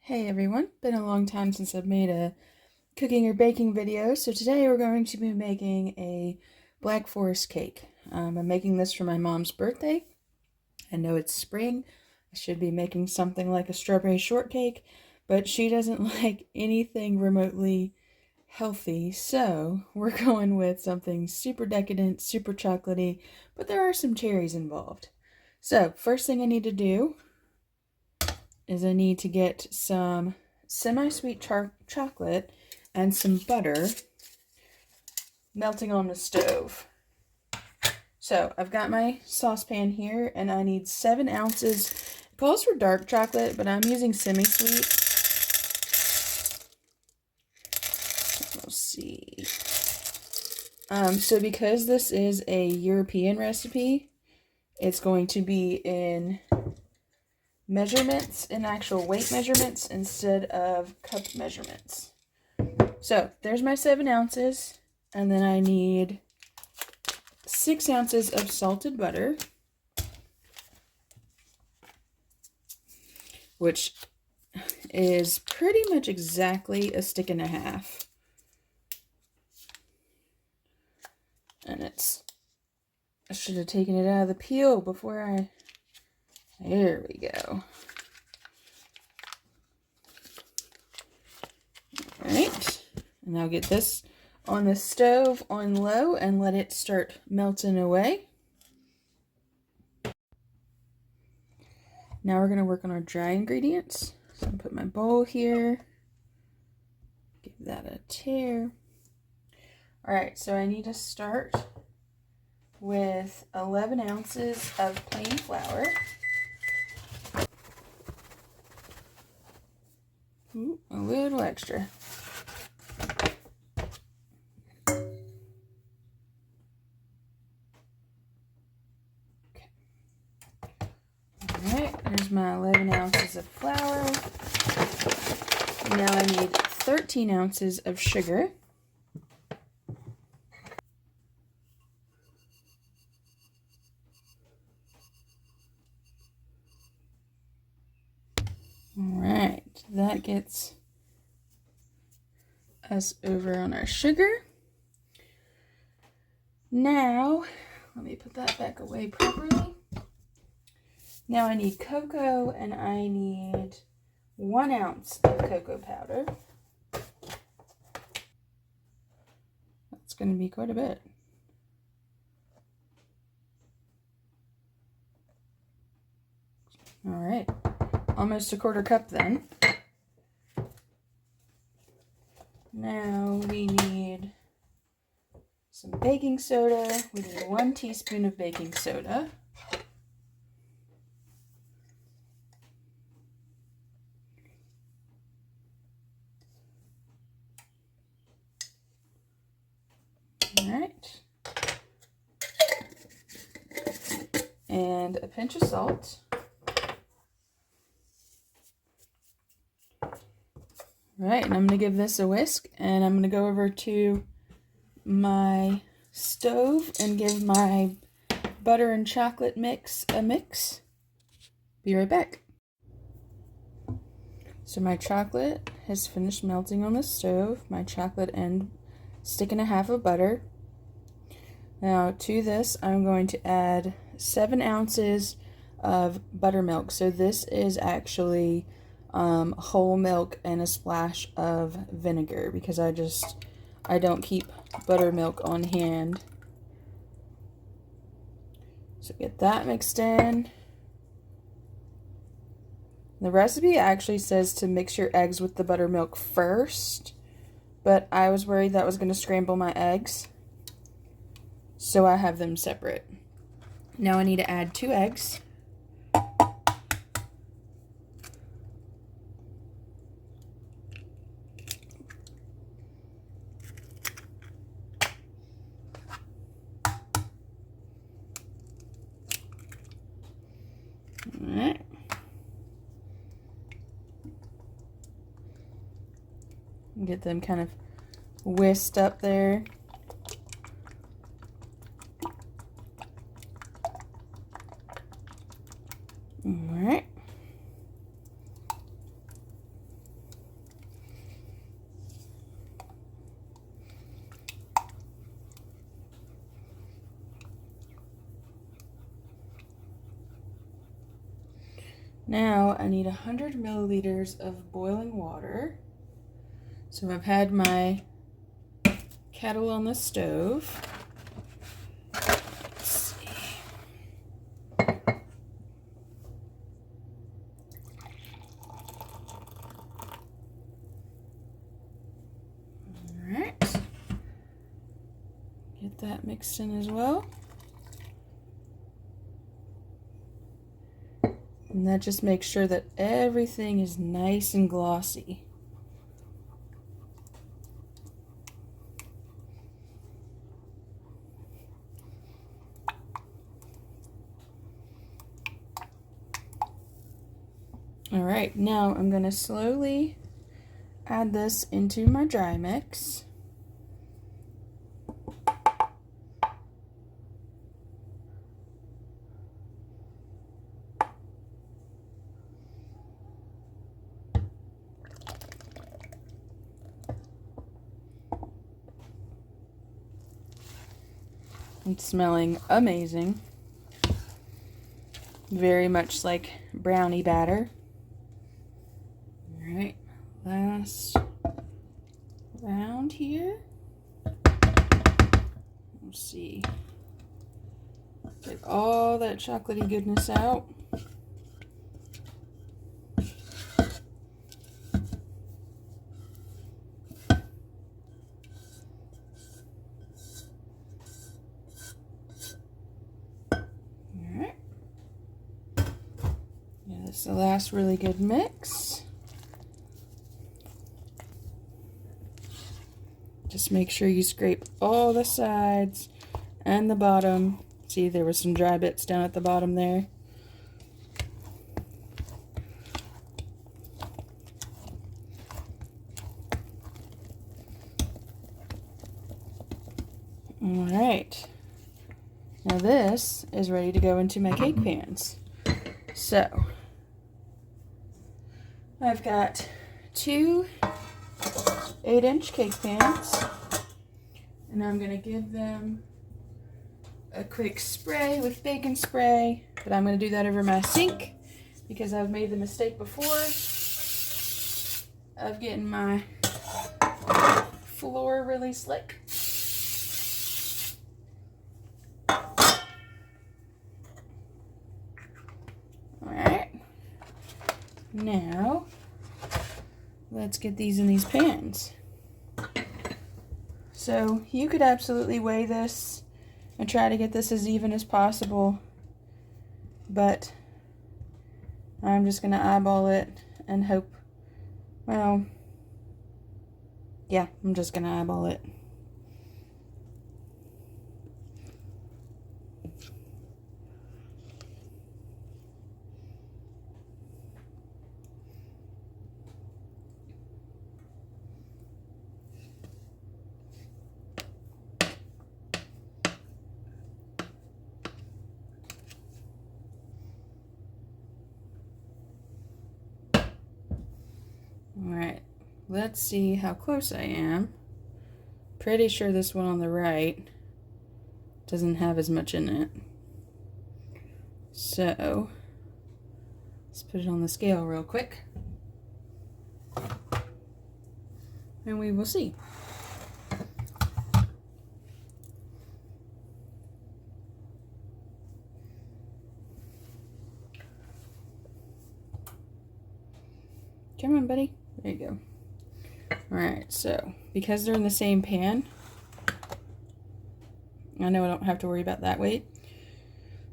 Hey everyone, been a long time since I've made a cooking or baking video, so today we're going to be making a Black Forest cake. I'm making this for my mom's birthday. I know it's spring. I should be making something like a strawberry shortcake, but she doesn't like anything remotely healthy, so we're going with something super decadent, super chocolatey, but there are some cherries involved. So, first thing I need to do is I need to get some semi-sweet chocolate and some butter melting on the stove. So I've got my saucepan here and I need 7 ounces. It calls for dark chocolate, but I'm using semi-sweet. Let's see. So because this is a European recipe, it's going to be in measurements, in actual weight measurements instead of cup measurements. So there's my 7 ounces, and then I need 6 ounces of salted butter, which is pretty much exactly a stick and a half. And I should have taken it out of the peel before there we go. Alright, and I'll get this on the stove on low and let it start melting away. Now we're going to work on our dry ingredients. So I'm going to put my bowl here, give that a tear. Alright, so I need to start with 11 ounces of plain flour. Ooh, a little extra. Okay. Alright, there's my 11 ounces of flour. Now I need 13 ounces of sugar. Alright, that gets us over on our sugar. Now, let me put that back away properly. Now I need cocoa, and I need 1 ounce of cocoa powder. That's going to be quite a bit. Alright, almost a 1/4 cup then. Now we need some baking soda. We need 1 teaspoon of baking soda. Alright. And a pinch of salt. Right, and I'm going to give this a whisk, and I'm going to go over to my stove and give my butter and chocolate mix a mix. Be right back. So my chocolate has finished melting on the stove, my chocolate and stick and a half of butter. Now to this I'm going to add 7 ounces of buttermilk. So this is actually whole milk and a splash of vinegar because I don't keep buttermilk on hand. So get that mixed in. The recipe actually says to mix your eggs with the buttermilk first, but I was worried that was going to scramble my eggs, so I have them separate. Now I need to add 2 eggs. Alright. Get them kind of whisked up there. Alright. Now I need 100 milliliters of boiling water. So I've had my kettle on the stove. Let's see. All right. Get that mixed in as well. And that just makes sure that everything is nice and glossy. All right, now I'm going to slowly add this into my dry mix. It's smelling amazing. Very much like brownie batter. All right, last round here. Let's see. Get all that chocolatey goodness out. This is the last really good mix. Just make sure you scrape all the sides and the bottom. See, there were some dry bits down at the bottom there. All right. Now this is ready to go into my cake pans. So I've got two 8-inch cake pans, and I'm going to give them a quick spray with baking spray, but I'm going to do that over my sink because I've made the mistake before of getting my floor really slick. Now, let's get these in these pans. So you could absolutely weigh this and try to get this as even as possible, but I'm just going to eyeball it and hope, well, yeah, I'm just going to eyeball it. Alright, let's see how close I am. Pretty sure this one on the right doesn't have as much in it. So, let's put it on the scale real quick. And we will see. Come on, buddy. There you go. Alright, so because they're in the same pan, I know I don't have to worry about that weight.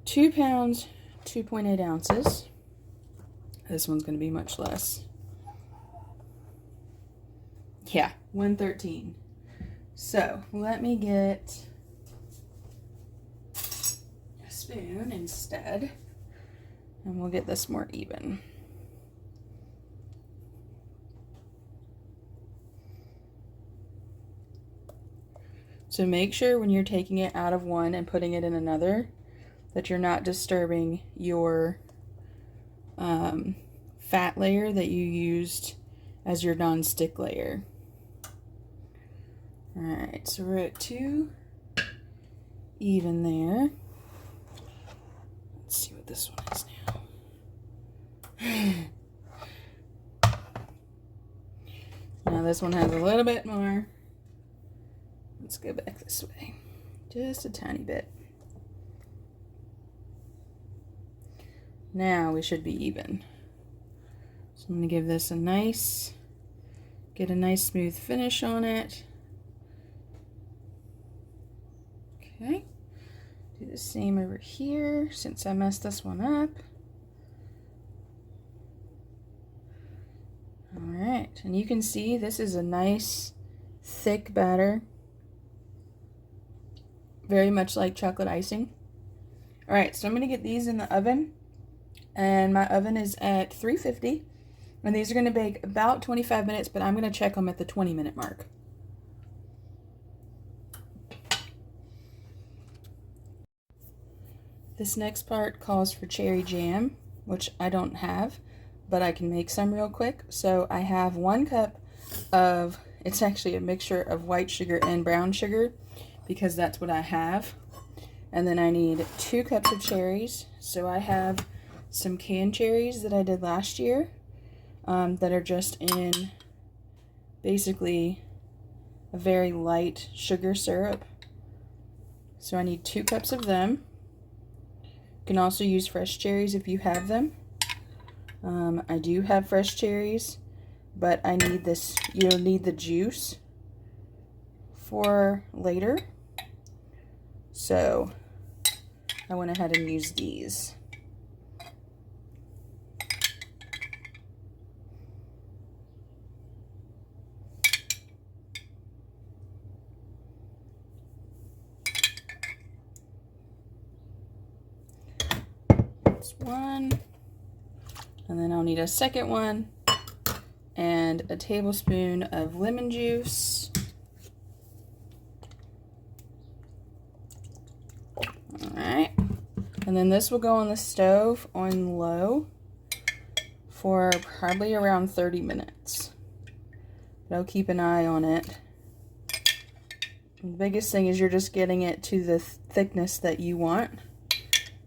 2 pounds, 2.8 ounces. This one's going to be much less. Yeah, 113. So let me get a spoon instead, and we'll get this more even. So make sure when you're taking it out of one and putting it in another that you're not disturbing your fat layer that you used as your non-stick layer. Alright, so we're at 2 even there. Let's see what this one is now. Now this one has a little bit more. Let's go back this way. Just a tiny bit. Now we should be even. So I'm going to give this get a nice smooth finish on it. Okay. Do the same over here since I messed this one up. Alright, and you can see this is a nice thick batter. Very much like chocolate icing. Alright, so I'm going to get these in the oven. And my oven is at 350. And these are going to bake about 25 minutes, but I'm going to check them at the 20-minute mark. This next part calls for cherry jam, which I don't have, but I can make some real quick. So I have 1 cup of, it's actually a mixture of white sugar and brown sugar, because that's what I have. And then I need 2 cups of cherries. So I have some canned cherries that I did last year that are just in basically a very light sugar syrup. So I need 2 cups of them. You can also use fresh cherries if you have them. I do have fresh cherries, but I need this, you'll need the juice for later. So I went ahead and used these. That's one. And then I'll need a second one and a tablespoon of lemon juice. Alright. And then this will go on the stove on low for probably around 30 minutes. But I'll keep an eye on it. And the biggest thing is you're just getting it to the thickness that you want.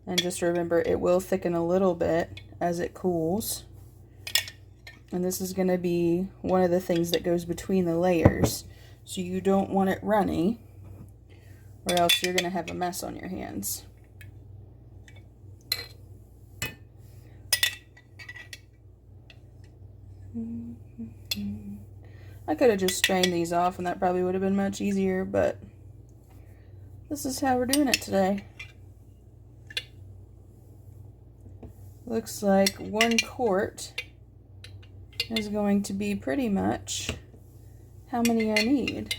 And just remember, it will thicken a little bit as it cools. And this is going to be one of the things that goes between the layers. So you don't want it runny, or else you're going to have a mess on your hands. I could have just strained these off and that probably would have been much easier, but this is how we're doing it today. Looks like 1 quart is going to be pretty much how many I need.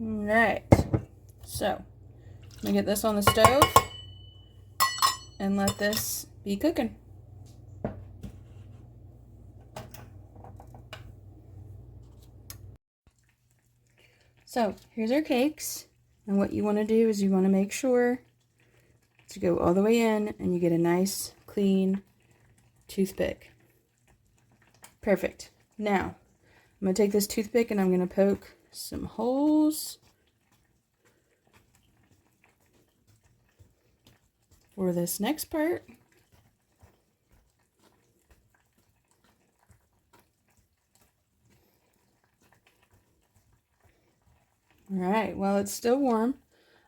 Alright, so I'm going to get this on the stove and let this be cooking. So here's our cakes, and what you want to do is you want to make sure to go all the way in and you get a nice clean toothpick. Perfect. Now I'm going to take this toothpick and I'm going to poke some holes for this next part. Alright, while it's still warm,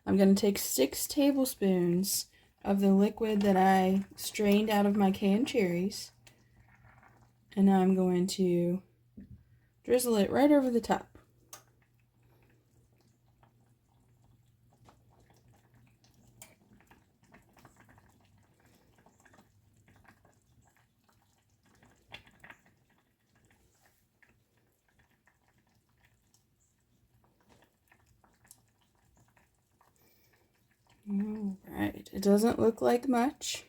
I'm going to take 6 tablespoons of the liquid that I strained out of my canned cherries, and now I'm going to drizzle it right over the top. Alright, it doesn't look like much,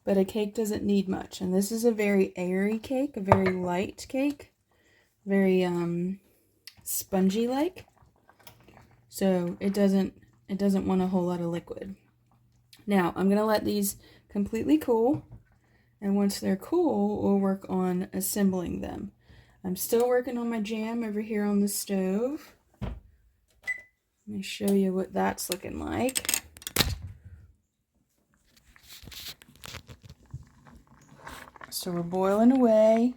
but a cake doesn't need much. And this is a very airy cake, a very light cake, very spongy like. So it doesn't want a whole lot of liquid. Now I'm gonna let these completely cool, and once they're cool, we'll work on assembling them. I'm still working on my jam over here on the stove. Let me show you what that's looking like. So we're boiling away.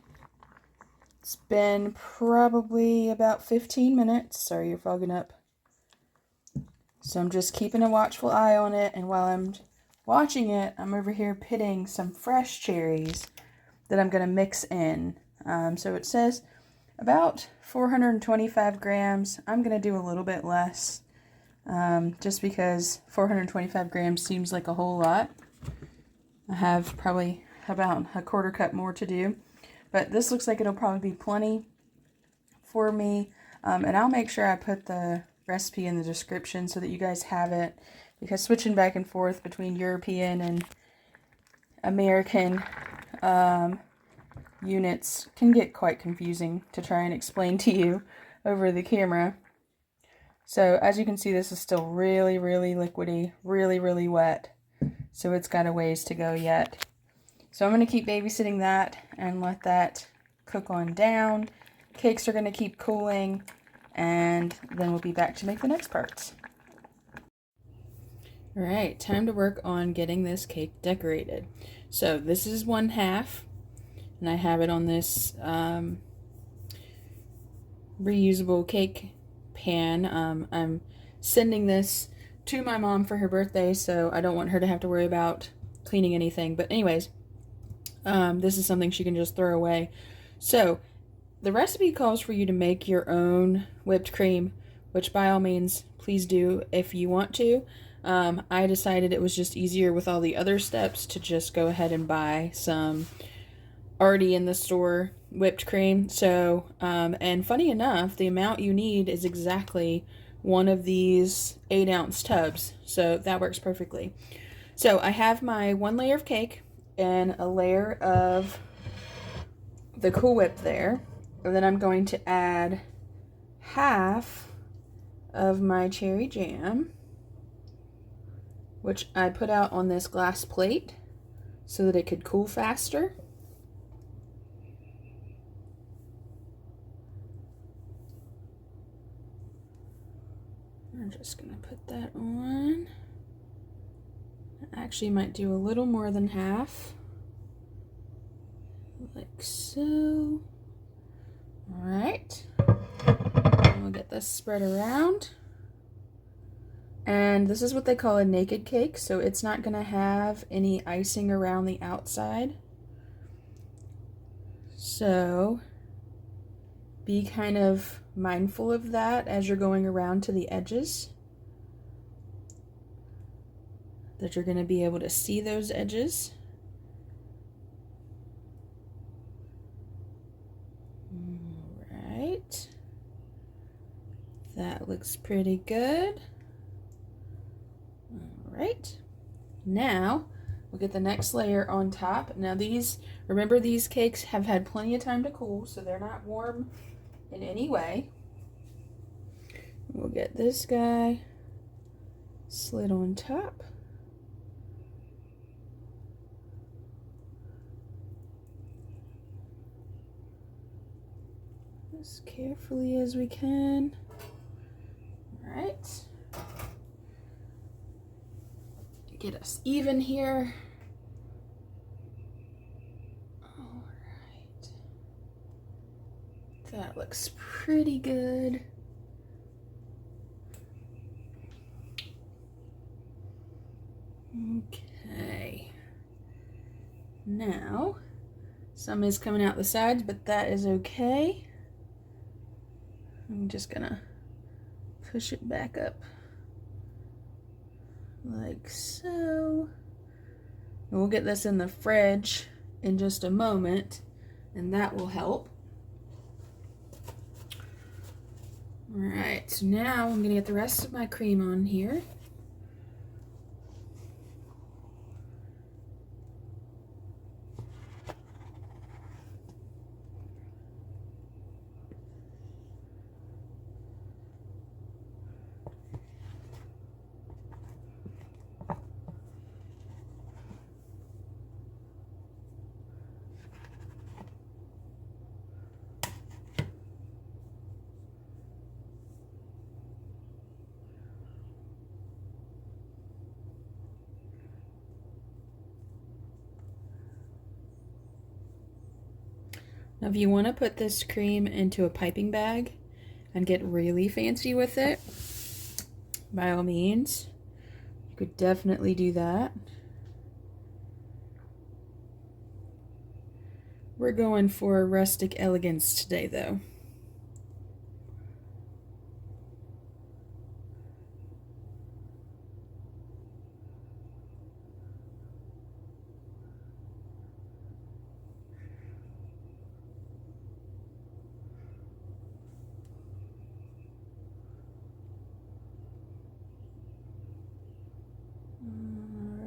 It's been probably about 15 minutes. Sorry, you're fogging up. So I'm just keeping a watchful eye on it, and while I'm watching it, I'm over here pitting some fresh cherries that I'm going to mix in. So it says about 425 grams. I'm going to do a little bit less, just because 425 grams seems like a whole lot. I have probably about a quarter cup more to do, but this looks like it'll probably be plenty for me. And I'll make sure I put the recipe in the description so that you guys have it, because switching back and forth between European and American units can get quite confusing to try and explain to you over the camera. So as you can see, this is still really, really liquidy, really, really wet. So it's got a ways to go yet. So I'm going to keep babysitting that and let that cook on down. Cakes are going to keep cooling, and then we'll be back to make the next parts. All right, time to work on getting this cake decorated. So this is 1/2, and I have it on this reusable cake pan. I'm sending this to my mom for her birthday, so I don't want her to have to worry about cleaning anything. But anyways, this is something she can just throw away. So the recipe calls for you to make your own whipped cream, which by all means, please do if you want to. I decided it was just easier with all the other steps to just go ahead and buy some already in the store whipped cream. So, and funny enough, the amount you need is exactly one of these 8-ounce tubs. So that works perfectly. So I have my 1 layer of cake and a layer of the Cool Whip there. And then I'm going to add half of my cherry jam, which I put out on this glass plate so that it could cool faster. I'm just going to put that on. I actually might do a little more than half, like so. All right, we'll get this spread around. And this is what they call a naked cake, so it's not going to have any icing around the outside. So be kind of mindful of that as you're going around to the edges, that you're going to be able to see those edges. All right, that looks pretty good. All right, now we'll get the next layer on top. Now these, remember, these cakes have had plenty of time to cool, so they're not warm in any way. We'll get this guy slid on top. As carefully as we can. All right. Get us even here. All right. That looks pretty good. Okay. Now, some is coming out the sides, but that is okay. I'm just gonna push it back up like so. And we'll get this in the fridge in just a moment, and that will help. All right, so now I'm gonna get the rest of my cream on here. Now, if you want to put this cream into a piping bag and get really fancy with it, by all means, you could definitely do that. We're going for Rustic Elegance today, though.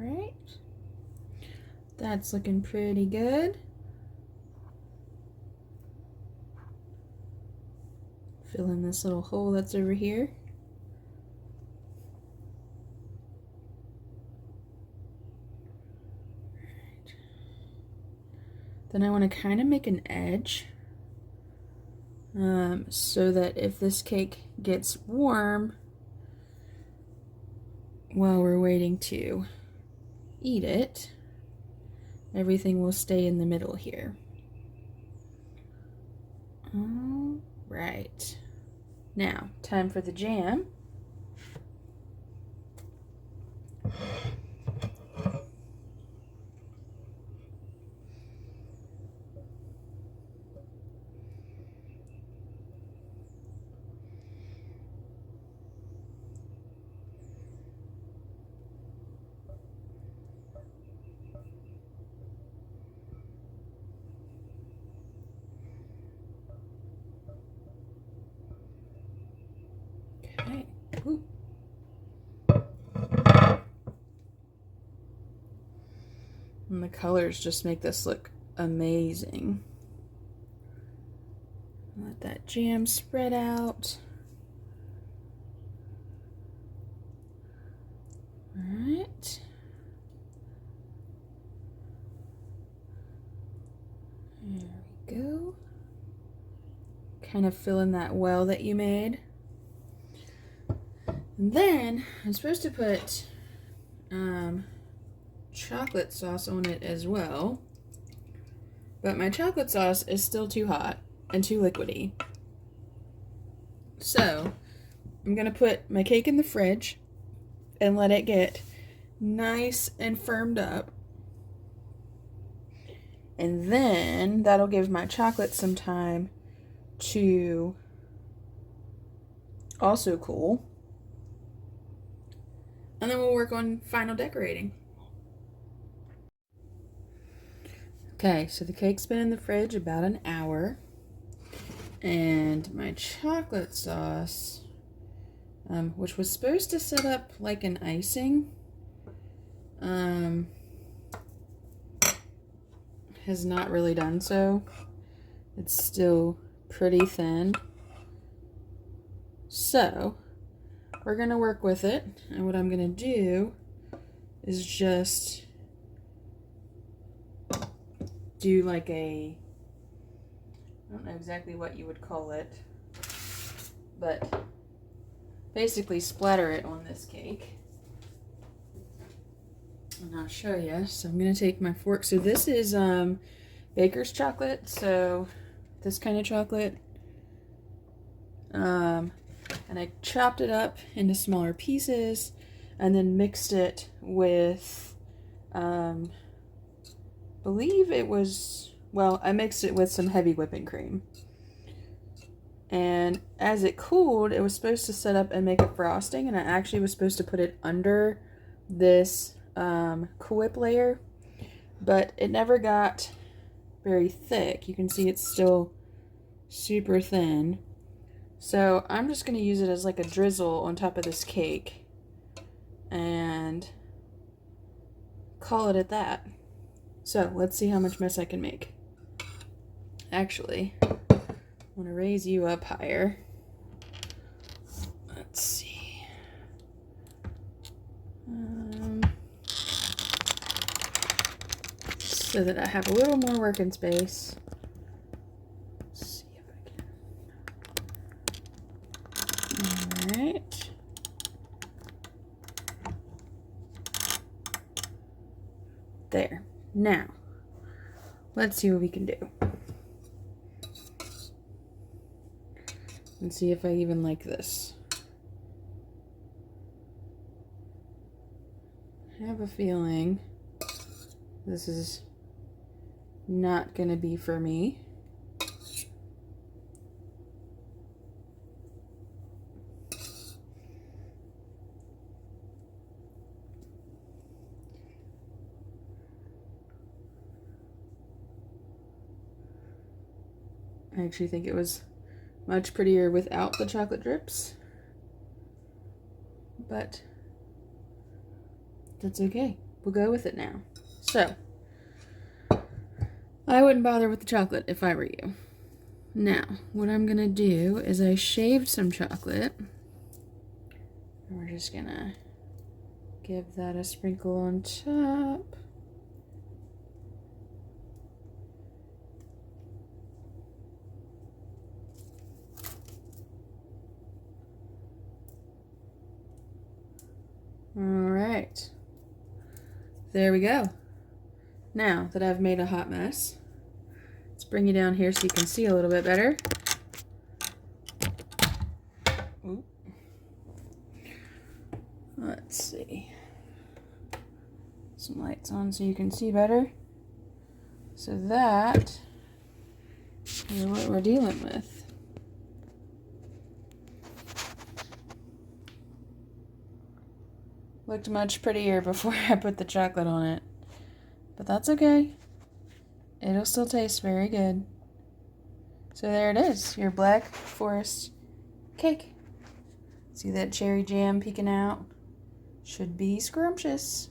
Alright. That's looking pretty good. Fill in this little hole that's over here. Then I want to kind of make an edge so that if this cake gets warm while we're waiting to eat it, everything will stay in the middle here. All right. Now, time for the jam. Okay. Ooh. And the colors just make this look amazing. Let that jam spread out. All right. There we go. Kind of fill in that well that you made. And then I'm supposed to put chocolate sauce on it as well, but my chocolate sauce is still too hot and too liquidy. So I'm gonna put my cake in the fridge and let it get nice and firmed up, and then that'll give my chocolate some time to also cool, and then we'll work on final decorating. Okay, so the cake's been in the fridge about an hour, and my chocolate sauce, which was supposed to set up like an icing, has not really done so. It's still pretty thin. So we're gonna work with it, and what I'm gonna do is just do like a, I don't know exactly what you would call it, but basically splatter it on this cake. And I'll show you. So I'm gonna take my fork. So this is baker's chocolate, so this kind of chocolate. And I chopped it up into smaller pieces and then mixed it with believe it was, well, I mixed it with some heavy whipping cream. And as it cooled, it was supposed to set up and make a frosting, and I actually was supposed to put it under this Cool Whip layer, but it never got very thick. You can see it's still super thin. So I'm just going to use it as like a drizzle on top of this cake and call it at that. So let's see how much mess I can make. Actually, I want to raise you up higher. Let's see. So that I have a little more working space. Let's see if I can. All right. There. Now, let's see what we can do. and see if I even like this. I have a feeling this is not gonna be for me. I actually think it was much prettier without the chocolate drips, but that's okay. We'll go with it now. So, I wouldn't bother with the chocolate if I were you. Now, what I'm gonna do is I shaved some chocolate. And we're just gonna give that a sprinkle on top. All right. There we go. Now that I've made a hot mess, let's bring you down here so you can see a little bit better. Ooh. Let's see. Some lights on so you can see better. So that is what we're dealing with. Looked much prettier before I put the chocolate on it. But that's okay. It'll still taste very good. So there it is, your Black Forest cake. See that cherry jam peeking out? Should be scrumptious.